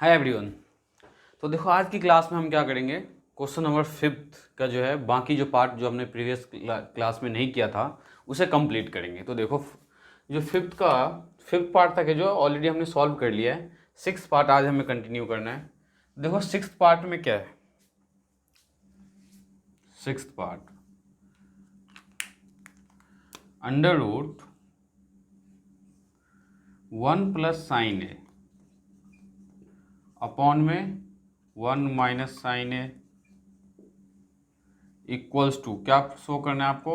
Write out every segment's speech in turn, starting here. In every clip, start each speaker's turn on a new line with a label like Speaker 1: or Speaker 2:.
Speaker 1: Hi everyone. तो देखो आज की क्लास में हम क्या करेंगे, क्वेश्चन नंबर 5 का जो है बाकी जो पार्ट जो हमने प्रीवियस क्लास में नहीं किया था उसे कंप्लीट करेंगे। तो देखो जो फिफ्थ पार्ट था कि जो ऑलरेडी हमने सॉल्व कर लिया है, 6th पार्ट आज हमें कंटिन्यू करना है। देखो 6th पार्ट में क्या है, 6th part under root 1 plus sine A upon में 1 minus sine A equals to क्या शो करना है आपको,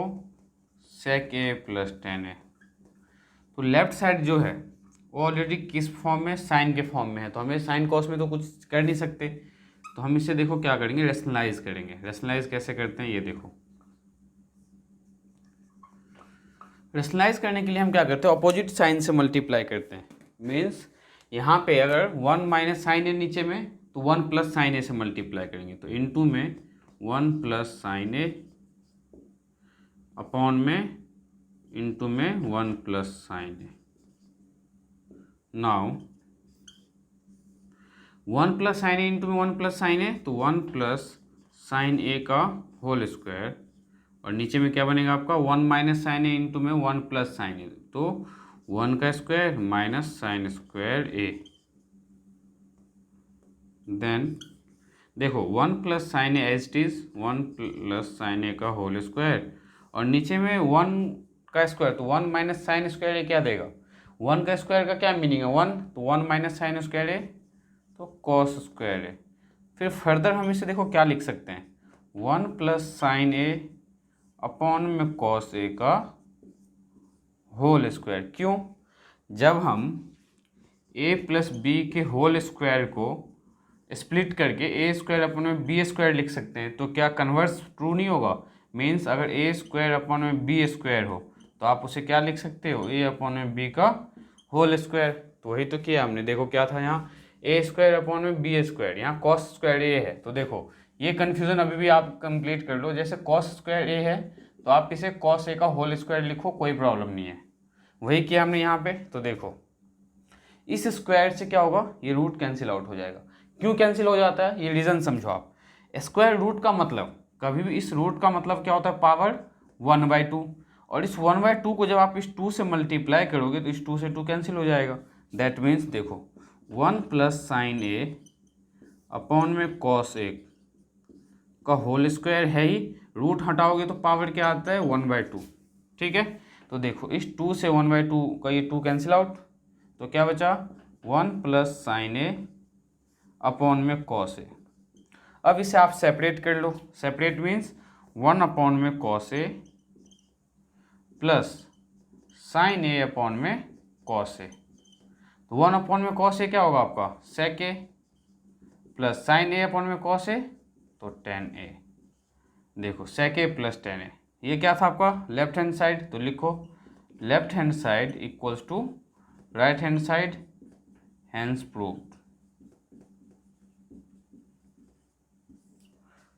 Speaker 1: सेक ए प्लस 10a। तो लेफ्ट साइड जो है वो ऑलरेडी किस फॉर्म में, साइन के फॉर्म में है, तो हमें साइन कॉस में तो कुछ कर नहीं सकते, तो हम इसे देखो क्या करेंगे, रेशनलाइज करेंगे। रेशनलाइज कैसे करते हैं ये देखो। रेशनलाइज करने के लिए हम क्या करते हैं, अपोजिट साइन से मल्टीप्लाई करते हैं। मीन्स यहाँ पे अगर 1 माइनस साइन ए नीचे में तो 1 प्लस साइन ए से मल्टीप्लाई करेंगे, तो इनटू में 1 प्लस साइन ए अपॉन में इनटू में 1 plus sine A. Now 1 plus sine A into में 1 प्लस साइन ए, तो 1 प्लस साइन ए का होल स्क्वायर, और नीचे में क्या बनेगा आपका 1 माइनस साइन ए इंटू में 1 प्लस साइन ए, तो 1 का square minus sine square A. Then देखो 1 plus sine A as it is 1 plus sine A का होल स्क्वायर, और नीचे में 1 का स्क्वायर, तो 1 माइनस साइन स्क्वायर ए क्या देगा, 1 का स्क्वायर का क्या मीनिंग है 1, तो 1 माइनस साइन स्क्वायर ए तो कॉस स्क्वायर ए। फिर फर्दर हम इसे देखो क्या लिख सकते हैं, 1 प्लस साइन ए अपॉन में कॉस ए का होल स्क्वायर। क्यों, जब हम ए प्लस बी के होल स्क्वायर को स्प्लिट करके ए स्क्वायर अपॉन में बी स्क्वायर लिख सकते हैं, तो क्या कन्वर्स ट्रू नहीं होगा। मीन्स अगर ए स्क्वायर अपॉन में बी स्क्वायर हो तो आप उसे क्या लिख सकते हो, ए अपॉन में बी का होल स्क्वायर। तो वही तो किया हमने, देखो क्या था यहाँ ए स्क्वायर अपॉन में बी स्क्वायर, यहाँ कॉस स्क्वायर ए है। तो देखो ये कन्फ्यूज़न अभी भी आप कंप्लीट कर लो, जैसे कॉस स्क्वायर ए है तो आप इसे कॉस ए का होल स्क्वायर लिखो, कोई प्रॉब्लम नहीं है। वही किया हमने यहाँ पे। तो देखो इस स्क्वायर से क्या होगा, ये रूट कैंसिल आउट हो जाएगा। क्यों कैंसिल हो जाता है, ये रीज़न समझो आप। स्क्वायर रूट का मतलब कभी भी, इस रूट का मतलब क्या होता है, पावर 1/2, और इस 1/2 को जब आप इस 2 से मल्टीप्लाई करोगे तो इस 2 से 2 कैंसिल हो जाएगा। दैट मीन्स देखो 1 प्लस साइन ए अपॉन में कॉस ए का होल स्क्वायर है ही, रूट हटाओगे तो पावर क्या आता है 1/2। ठीक है, तो देखो इस 2 से 1/2 का ये 2 कैंसिल आउट, तो क्या बचा 1 प्लस साइन ए अपॉन में कॉस ए। अब इसे आप सेपरेट कर लो, सेपरेट मीन्स 1 अपॉन में cos A plus sine A upon में कॉस ए। तो 1 अपॉन में कॉस ए क्या होगा आपका सेक ए, प्लस साइन ए अपॉन में कॉस ए तो 10a। देखो सेक ए प्लस 10a, ये क्या था आपका लेफ्ट हैंड साइड, तो लिखो left hand side equals to right hand side, hence proved.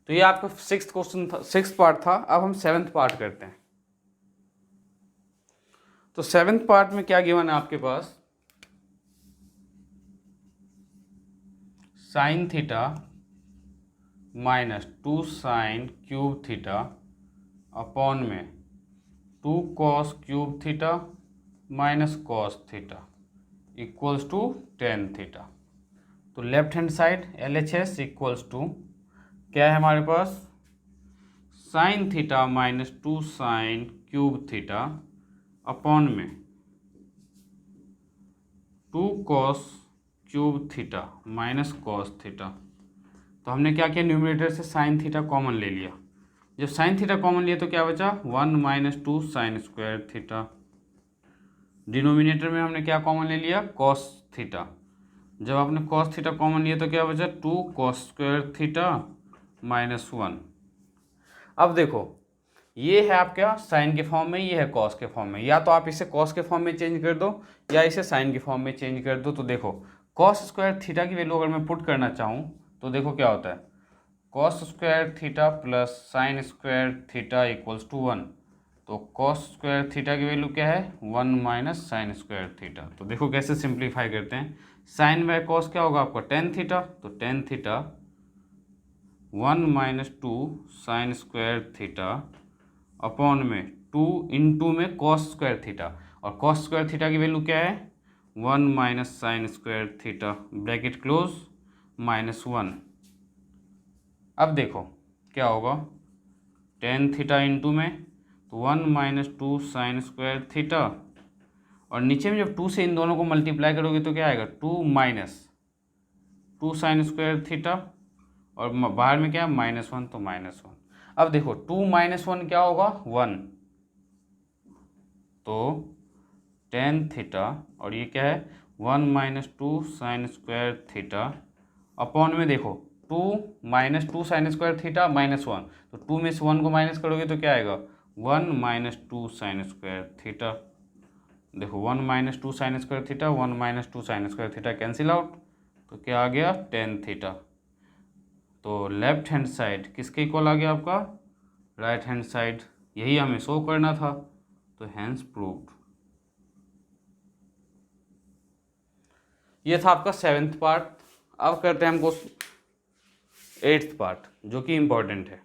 Speaker 1: तो ये आपका 6th क्वेश्चन था, 6th पार्ट था। अब हम 7th पार्ट करते हैं। तो 7th पार्ट में क्या गिवन है आपके पास, sine theta minus 2 sine cube theta upon में 2 cos cube theta minus cos theta equals to 10 theta. तो left hand side LHS equals to क्या है हमारे पास, sine theta minus 2 sine cube theta upon में 2 cos cube theta minus cos theta. तो हमने क्या किया, न्यूमरेटर से साइन थीटा कॉमन ले लिया। जब साइन थीटा कॉमन लिया तो क्या बचा 1 minus 2 sign square theta. Denominator में हमने क्या कॉमन ले लिया, कॉस थीटा। जब आपने कॉस थीटा कॉमन लिया तो क्या बचा 2 कॉस स्क्वायर थीटा माइनस 1। अब देखो ये है आपका साइन के फॉर्म में, ये है कॉस के फॉर्म में, या तो आप इसे कॉस के फॉर्म में चेंज कर दो या इसे साइन के फॉर्म में चेंज कर दो। तो देखो कॉस स्क्वायर थीटा की वैल्यू अगर मैं पुट करना चाहूँ तो देखो क्या होता है, cos square theta plus sine square theta equals to 1। तो कॉस स्क्वायर थीटा की वैल्यू क्या है 1 माइनस साइन स्क्वायर थीटा। तो देखो कैसे सिंप्लीफाई करते हैं, साइन बाय कॉस क्या होगा आपका टेन थीटा, तो tan theta 1 minus 2 sign square theta upon में 2 इंटू में कॉस स्क्वायर थीटा, और कॉस स्क्वायर थीटा की वैल्यू क्या है 1 minus sine square theta bracket close -1। अब देखो क्या होगा टेन थीटा इंटू में तो 1 माइनस 2 साइन स्क्वायर थीटा, और नीचे में जब 2 से इन दोनों को मल्टीप्लाई करोगे तो क्या आएगा 2 माइनस 2 साइन स्क्वायर थीटा, और बाहर में क्या है -1 तो -1। अब देखो 2 माइनस 1 क्या होगा 1, तो टेन थीटा और ये क्या है 1 minus 2 sign square theta upon में देखो 2 माइनस 2 साइन स्क्वायर थीटा -1, तो 2 में से 1 को माइनस करोगे तो क्या आएगा 1 माइनस 2 साइन स्क्वायर थीटा। देखो 1 minus 2 sign square theta 1 minus 2 sign square theta cancel out, तो क्या आ गया टेन थीटा। तो लेफ्ट हैंड साइड किसके इक्वल आ गया आपका राइट हैंड साइड, यही हमें शो करना था, तो हैंस प्रूव्ड। ये था आपका 7th पार्ट। अब करते हैं हमको 8th पार्ट जो कि इम्पोर्टेंट है।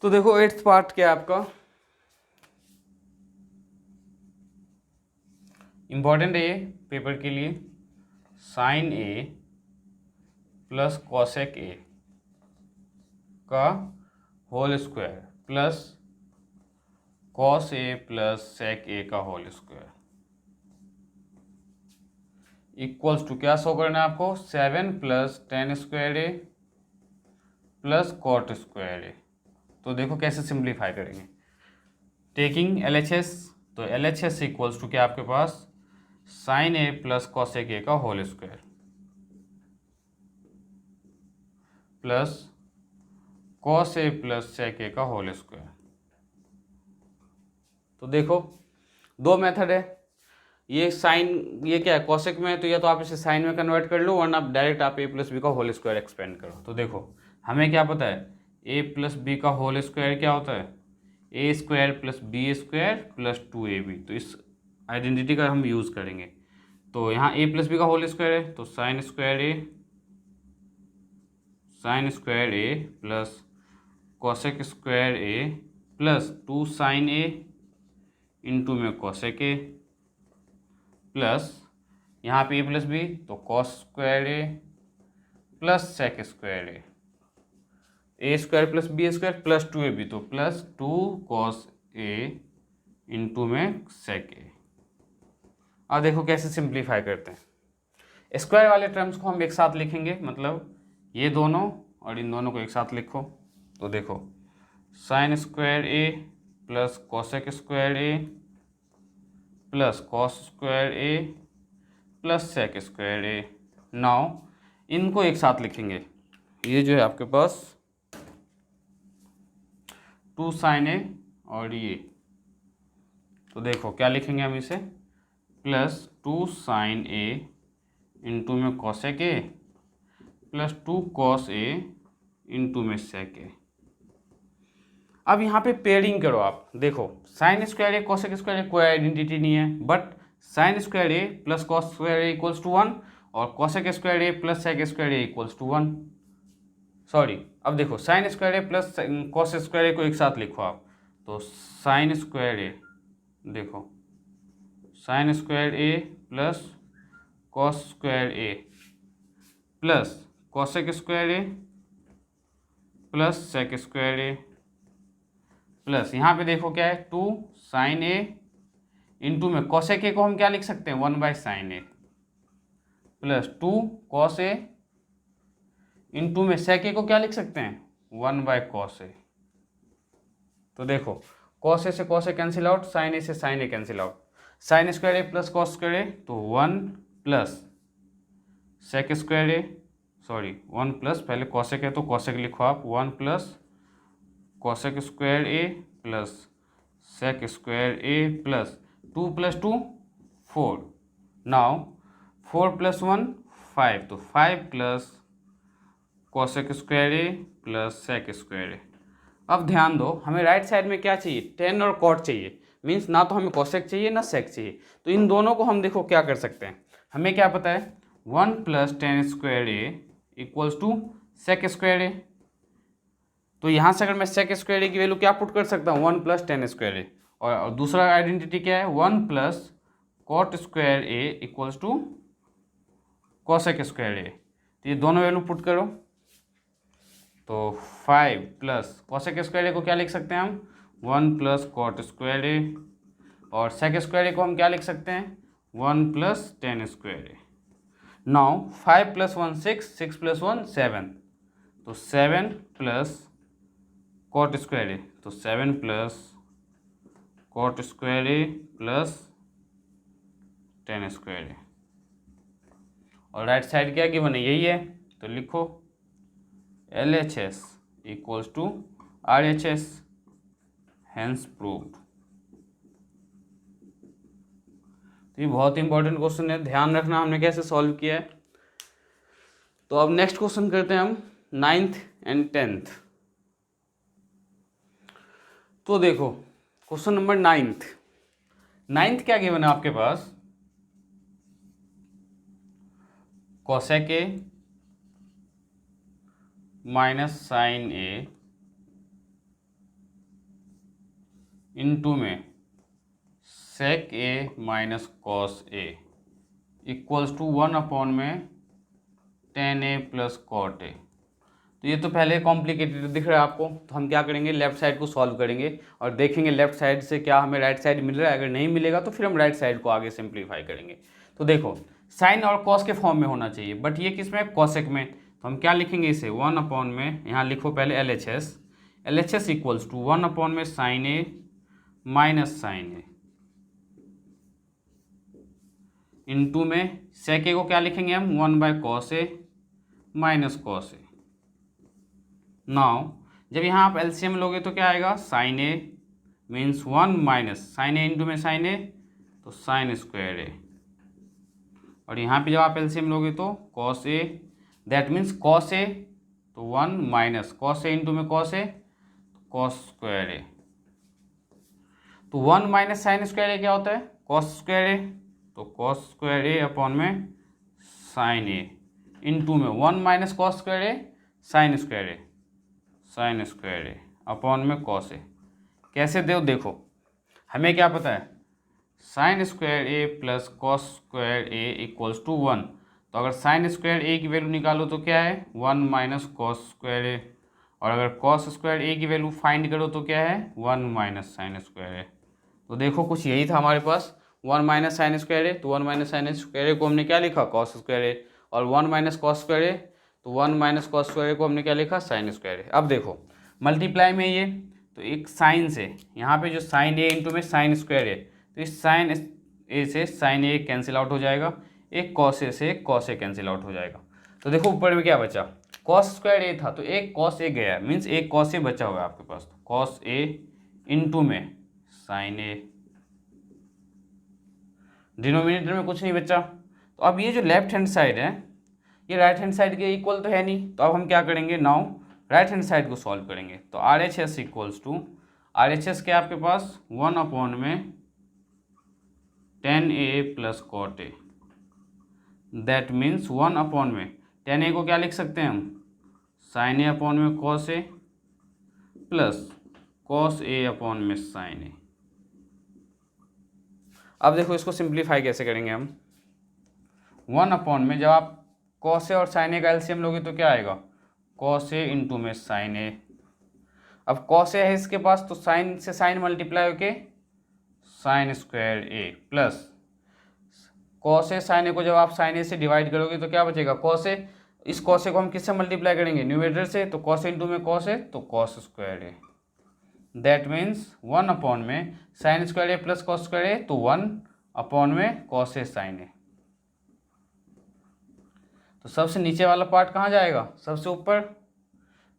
Speaker 1: तो देखो 8th पार्ट क्या है आपका इम्पोर्टेंट है ये पेपर के लिए, sine A plus cosec A का whole square plus cos A plus sec A का होल स्क्वायर इक्वल्स टू क्या शो करना है आपको 7 plus tan square A plus cot square A. तो देखो कैसे सिंप्लीफाई करेंगे, टेकिंग LHS, तो LHS इक्वल्स टू क्या आपके पास sine A plus cosec A का whole square plus cos A plus sec A का होल स्क्वायर। तो देखो दो मेथड है, ये साइन ये क्या है कॉसेक में है, तो या तो आप इसे साइन में कन्वर्ट कर लो वरना आप डायरेक्ट आप ए प्लस बी का होल स्क्वायर एक्सपेंड करो। तो देखो हमें क्या पता है ए प्लस बी का होल स्क्वायर क्या होता है A square plus B square plus 2ab, तो इस आइडेंटिटी का हम यूज़ करेंगे। तो यहाँ ए प्लस बी का होल स्क्वायर है तो sine square A plus cosec square A plus 2 sine A into में कॉसेक ए प्लस यहाँ पे ए प्लस बी तो cos square A plus sec square A square plus B square plus 2ab, तो plus 2 cos A into में sec ए। अब देखो कैसे simplify करते हैं, स्क्वायर वाले टर्म्स को हम एक साथ लिखेंगे, मतलब ये दोनों और इन दोनों को एक साथ लिखो। तो देखो sine square A plus cosec square A plus cos square A plus sec square A. Now इनको एक साथ लिखेंगे, ये जो है आपके पास 2 साइन ए और ये, तो देखो क्या लिखेंगे हम इसे प्लस 2 साइन ए इंटू में cosec A plus 2 cos A into में सेक ए। अब यहाँ पे पेयरिंग करो आप, देखो sine square A cosec square A कोई आइडेंटिटी नहीं है, but sine square A plus cos square A equals to 1 और cosec square A plus sec square A equals to 1। Sorry, अब देखो sine square A plus cos square A को एक साथ लिखो आप, तो साइन स्क्वायर ए, देखो sine square A plus cos square A plus cosec square A plus sec square A plus यहाँ पे देखो क्या है 2 साइन ए इंटू में कॉसेक ए को हम क्या लिख सकते हैं 1 by sine A plus 2 cos A into में सेक ए को क्या लिख सकते हैं 1 बाई कॉस ए। तो देखो कॉस ए से cos A cancel out, sign ए से sign A cancel out, sign square A plus cos square A तो 1 प्लस सेक स्क्वायर ए, सॉरी 1 प्लस पहले कॉसेक है तो कॉसेक लिखो आप 1 plus cosec square A plus sec square A plus 2 plus 2 4, now 4 plus 1 5, तो 5 plus cosec square A plus sec square ए। अब ध्यान दो हमें राइट साइड में क्या चाहिए टेन और कॉट चाहिए, मीन्स ना तो हमें कोसेक चाहिए ना सेक चाहिए। तो इन दोनों को हम देखो क्या कर सकते हैं, हमें क्या पता है 1 + tan square A equals to sec square A. तो यहाँ से अगर मैं सेक स्क्वायर ए की वैल्यू क्या पुट कर सकता हूँ 1 + tan स्क्वायर ए, और दूसरा आइडेंटिटी क्या है 1 + cot square A equals to cosec square A. तो ये दोनों वैल्यू पुट करो, तो 5 + कोसेक स्क्वायर ए को क्या लिख सकते हैं हम 1 + cot स्क्वायर ए, और सेक स्क्वायर ए को हम क्या लिख सकते हैं 1 + tan स्क्वायर ए। नाउ 5 + 1 6, 6 + 1 7, तो 7 + cot स्क्वायर ए, तो 7 + cot स्क्वायर ए + tan स्क्वायर ए, और राइट साइड क्या गिवन है यही है, तो लिखो LHS equals to RHS, hence proved. तो ये बहुत इंपॉर्टेंट क्वेश्चन है, ध्यान रखना हमने कैसे सॉल्व किया है। तो अब नेक्स्ट क्वेश्चन करते हैं हम 9th and 10th। तो देखो क्वेश्चन नंबर 9th क्या गिवन है आपके पास, cosec A minus sine A into में sec A minus cos A equals to 1 में tan a + cot ए। तो ये तो पहले कॉम्प्लिकेटेड दिख रहा है आपको, तो हम क्या करेंगे लेफ्ट साइड को सॉल्व करेंगे और देखेंगे लेफ्ट साइड से क्या हमें राइट साइड मिल रहा है, अगर नहीं मिलेगा तो फिर हम राइट साइड को आगे सिंप्लीफाई करेंगे। तो देखो साइन और कॉस के फॉर्म में होना चाहिए, बट ये किस में कॉसेक में, तो हम क्या लिखेंगे इसे 1 में, यहाँ लिखो पहले LHS इक्वल्स टू 1 में sine A minus sine A into में सेक ए को क्या लिखेंगे हम 1/cos ए माइनस कॉस ए। नाउ जब यहाँ आप एलसीएम लोगे तो क्या आएगा sign A means 1 minus sine A into में साइन ए, तो साइन स्क्वायर ए, और यहाँ पे जब आप एलसीएम लोगे तो cos A, that means cos A, तो 1 माइनस कॉस ए इंटू में cos A, cos square A. तो 1 माइनस साइन स्क्वायर ए क्या होता है कॉस स्क्वायर ए, तो कॉस स्क्वायर ए अपॉन में साइन ए इंटू में 1 minus cos square A sine square A upon में कॉस ए। कैसे दो देखो, हमें क्या पता है sine square A plus cos square A equals to 1, तो अगर साइन स्क्वायर ए की वैल्यू निकालो तो क्या है 1 माइनस कॉस स्क्वायर ए, और अगर कॉस स्क्वायर ए की वैल्यू फाइंड करो तो क्या है 1 माइनस साइन स्क्वायर ए। तो देखो कुछ यही था हमारे पास 1 माइनस साइन स्क्वायर ए, तो 1 माइनस साइन स्क्वायर ए को हमने क्या लिखा कॉस स्क्वायर ए, और 1 माइनस कॉस स्क्वायर ए, तो 1 माइनस कॉस स्क्वायर ए को हमने क्या लिखा साइन स्क्वायर ए। अब देखो मल्टीप्लाई में ये, तो एक साइन से यहाँ पे जो साइन ए इंटू में साइन स्क्वायर ए, तो इस साइन ए से साइन ए कैंसिल आउट हो जाएगा, एक कॉस ए से कॉस ए कैंसिल आउट हो जाएगा। तो देखो ऊपर में क्या बचा कॉस स्क्वायर ए था, तो एक कॉस ए गया मीन्स एक कॉस ए बचा हुआ है आपके पास, तो कॉस ए इंटू में साइन ए, डिनोमिनेटर में कुछ नहीं बचा। तो अब ये जो लेफ्ट हैंड साइड है ये राइट हैंड साइड के इक्वल तो है नहीं, तो अब हम क्या करेंगे नाउ राइट हैंड साइड को सॉल्व करेंगे। तो RHS इक्वल्स टू RHS क्या आपके पास 1 में tan a + cot a, that means 1 में tan a को क्या लिख सकते हैं हम sin a अपॉन में cos a plus cos a upon में sin a। अब देखो इसको सिंप्लीफाई कैसे करेंगे हम 1 में जब आप cos a और sin a का एलसीएम लोगे तो क्या आएगा cos a इंटू में sin a। अब cos a है इसके पास तो साइन से साइन मल्टीप्लाई होके sign square A plus cos a sin a को जब आप sin a से डिवाइड करोगे तो क्या बचेगा cos a, इस cos a को हम किससे मल्टीप्लाई करेंगे न्यूमरेटर से, तो cos a इंटू में cos a, तो cos square A, that means 1 में sign square A plus cos square A, तो 1 में cos a sin a। तो सबसे नीचे वाला पार्ट कहाँ जाएगा सबसे ऊपर,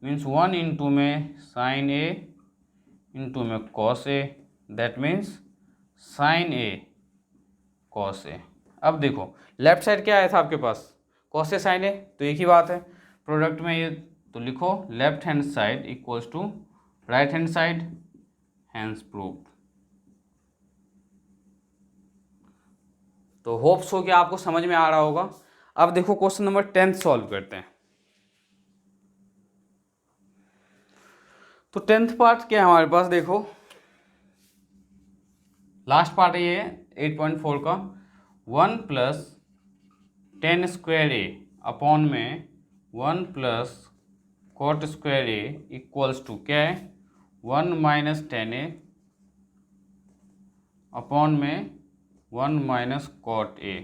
Speaker 1: मीन्स 1 इंटू में साइन ए इंटू में cos a, that means sign A cos a। अब देखो लेफ्ट साइड क्या आया था आपके पास cos a sin a, तो एक ही बात है प्रोडक्ट में ये, तो लिखो left hand side equals to right hand side, hence proved. तो होप सो कि आपको समझ में आ रहा होगा। अब देखो क्वेश्चन नंबर 10 सॉल्व करते हैं। तो 10th पार्ट क्या है हमारे पास, देखो लास्ट पार्ट है ये 8.4 का। 1 प्लस 10 स्क्वायर ए अपॉन में 1 plus cot square A equals to क्या है, 1 माइनस 10 ए अपॉन में 1 माइनस कॉट ए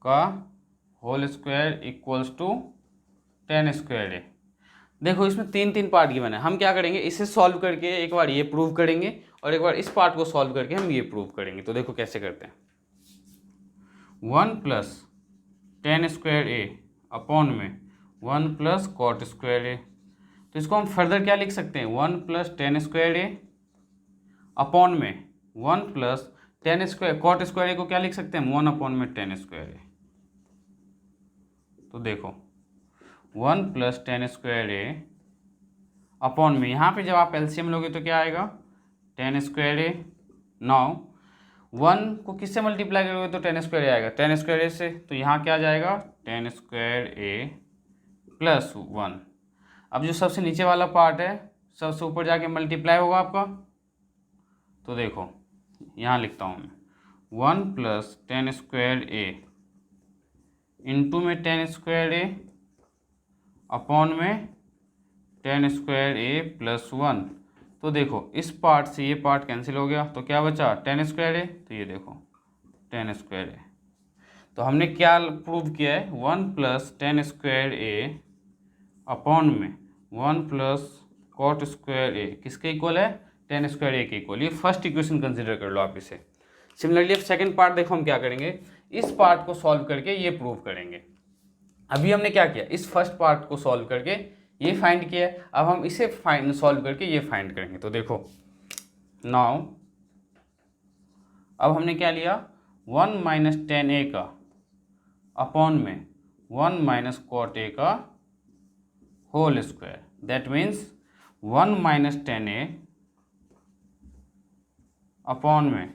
Speaker 1: का whole square equals to 10 square A. देखो इसमें तीन पार्ट गिवन है, हम क्या करेंगे, इसे सॉल्व करके एक बार ये प्रूव करेंगे और एक बार इस पार्ट को सॉल्व करके हम ये प्रूव करेंगे। तो देखो कैसे करते हैं। 1 प्लस 10 स्क्वायर ए अपॉन में 1 प्लस कॉट स्क्वायर ए। तो इसको हम फर्दर क्या लिख सकते हैं, 1 प्लस 10 स्क्वायर ए अपॉन में 1 plus 10 square cot square A को क्या लिख सकते हैं, 1 अपॉन में 10 स्क्वायर ए। तो देखो 1 प्लस 10 स्क्वायर ए अपॉन में, यहाँ पे जब आप एलसीएम लोगे तो क्या आएगा, 10 स्क्वायर ए। नाउ 1 को किससे मल्टीप्लाई करोगे तो 10 स्क्वायर ए आएगा, 10 स्क्वायर ए से। तो यहाँ क्या जाएगा, 10 स्क्वायर ए प्लस 1। अब जो सबसे नीचे वाला पार्ट है सबसे ऊपर जाके मल्टीप्लाई होगा आपका। तो देखो यहाँ लिखता हूँ मैं, 1 प्लस 10 स्क्वायर ए इंटू में 10 स्क्वायर ए अपॉन में 10 स्क्वायर ए प्लस 1। तो देखो इस पार्ट से ये पार्ट कैंसिल हो गया, तो क्या बचा, 10 स्क्वायर ए। तो ये देखो 10 स्क्वायर ए। तो हमने क्या प्रूव किया है, 1 प्लस 10 स्क्वायर ए अपॉन में 1 प्लस कॉट स्क्वायर ए किसके इक्वल है, 10 स्क्वायर ए के इक्वल। ये फर्स्ट इक्वेशन कंसिडर कर लो आप इसे। सिमिलरली अब सेकेंड पार्ट देखो हम क्या करेंगे, इस पार्ट को सॉल्व करके ये प्रूव करेंगे। अभी हमने क्या किया, इस फर्स्ट पार्ट को सॉल्व करके ये फाइंड किया है, अब हम इसे फाइंड सॉल्व करके ये फाइंड करेंगे। तो देखो नाउ अब हमने क्या लिया, 1 माइनस 10 ए का अपॉन में 1 माइनस कॉट ए का whole square. That means 1 minus 10 A upon में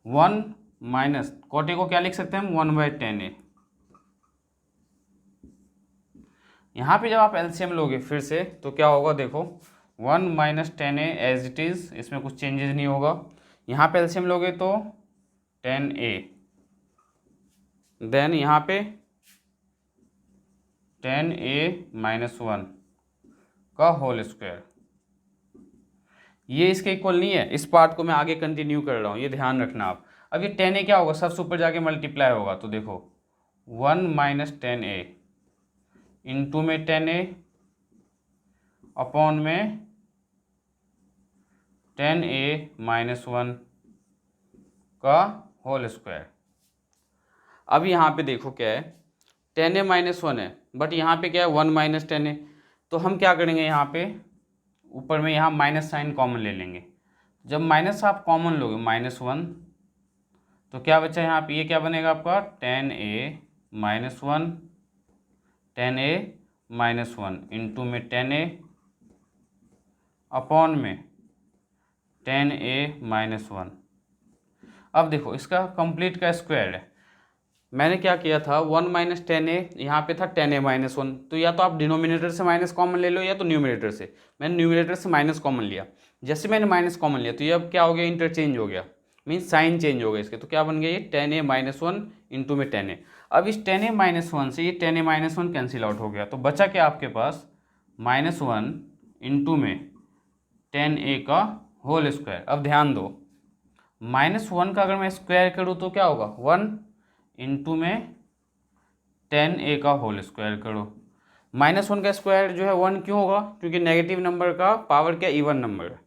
Speaker 1: 1 माइनस कॉट ए को क्या लिख सकते हैं हम, 1/10 ए। यहाँ पे जब आप एलसीएम लोगे फिर से तो क्या होगा, देखो 1 minus 10 A as it is, इसमें कुछ चेंजेस नहीं होगा। यहाँ पे एलसीएम लोगे तो 10 ए, देन यहाँ पे 10 ए माइनस 1 का होल स्क्वायर। ये इसके इक्वल नहीं है, इस पार्ट को मैं आगे कंटिन्यू कर रहा हूँ, ये ध्यान रखना आप। अब ये 10 ए क्या होगा, सबसे ऊपर जाके मल्टीप्लाई होगा। तो देखो 1 माइनस 10 ए इंटू में 10 ए अपॉन में 10 ए माइनस 1 का होल स्क्वायर। अब यहाँ पे देखो क्या है, 10 ए माइनस 1 है, बट यहाँ पे क्या है 1 माइनस 10 ए। तो हम क्या करेंगे, यहाँ पे ऊपर में यहाँ माइनस साइन कॉमन ले लेंगे। जब माइनस आप कॉमन लोगे -1, तो क्या बचा यहाँ पे, ये क्या बनेगा आपका 10 ए माइनस 1, 10 ए माइनस 1 इंटू में 10 ए अपॉन में 10 ए माइनस 1। अब देखो इसका कंप्लीट का स्क्वायर है। मैंने क्या किया था, 1 माइनस 10 ए, यहाँ पे था 10 ए माइनस 1। तो या तो आप डिनोमिनेटर से माइनस कॉमन ले लो या तो न्यूमिनेटर से। मैंने न्यूमिनेटर से माइनस कॉमन लिया। जैसे मैंने माइनस कॉमन लिया तो ये अब क्या हो गया, इंटरचेंज हो गया, मीन्स साइन चेंज हो गया इसके। तो क्या बन गया ये 10 ए माइनस 1 इंटू में 10 ए। अब इस 10 ए माइनस 1 से ये 10 ए माइनस 1 कैंसिल आउट हो गया। तो बचा क्या आपके पास, -1 इंटू में 10 ए का होल स्क्वायर। अब ध्यान दो, -1 का अगर मैं स्क्वायर करूँ तो क्या होगा, 1 इंटू में 10 ए का होल स्क्वायर करो। -1 का स्क्वायर जो है 1 क्यों होगा, क्योंकि नेगेटिव नंबर का पावर क्या, इवन नंबर है।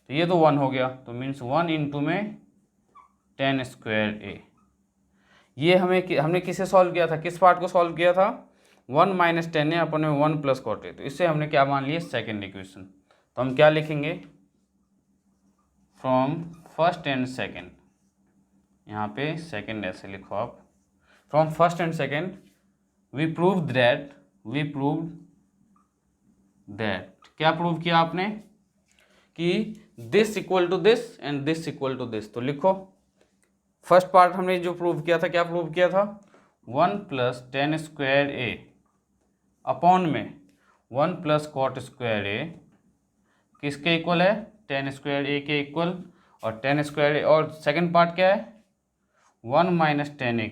Speaker 1: तो ये तो 1 हो गया, तो मीन्स 1 इंटू में 10 स्क्वायर ए। ये हमने किसे सॉल्व किया था, किस पार्ट को सॉल्व किया था, 1 माइनस 10 ए अपन में 1 प्लस कॉट ए। तो इससे हमने क्या मान लिया, सेकेंड इक्वेशन। तो हम क्या लिखेंगे, फ्रॉम फर्स्ट एंड सेकेंड, यहाँ पे सेकेंड ऐसे लिखो आप, from first and second we proved that क्या प्रूव किया आपने, कि this equal to this and this equal to this. तो लिखो फर्स्ट पार्ट हमने जो प्रूव किया था, क्या प्रूव किया था, 1 plus tan square A upon में 1 प्लस कॉट स्क्वायर ए किसके इक्वल है, टेन स्क्वायर ए के इक्वल। और टेन स्क्वायर ए, और सेकंड पार्ट क्या है, 1 माइनस टेन ए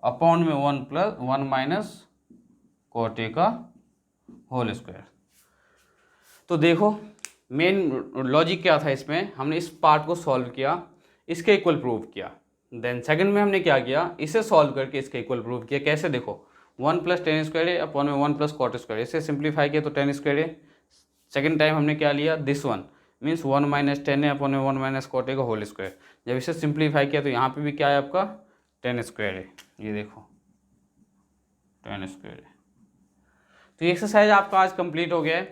Speaker 1: अपॉन में 1 माइनस कॉट ए का होल स्क्वायर। तो देखो मेन लॉजिक क्या था इसमें, हमने इस पार्ट को सॉल्व किया, इसके इक्वल प्रूव किया। देन सेकंड में हमने क्या किया, इसे सॉल्व करके इसके इक्वल प्रूव किया। कैसे, देखो 1 plus tan square A upon में 1 प्लस कॉट स्क्वायर, इसे सिंप्लीफाई किया तो टेन स्क्वायर ए। सेकेंड टाइम हमने क्या लिया, this one means 1 minus ten A upon में 1 माइनस कॉट ए का होल स्क्वायर। जब इसे सिंप्लीफाई किया तो यहाँ पे भी क्या है आपका, टेन स्क्वायर ए, ये देखो टेन स्क्वायर ए। तो ये एक्सरसाइज आपका आज कंप्लीट हो गया है।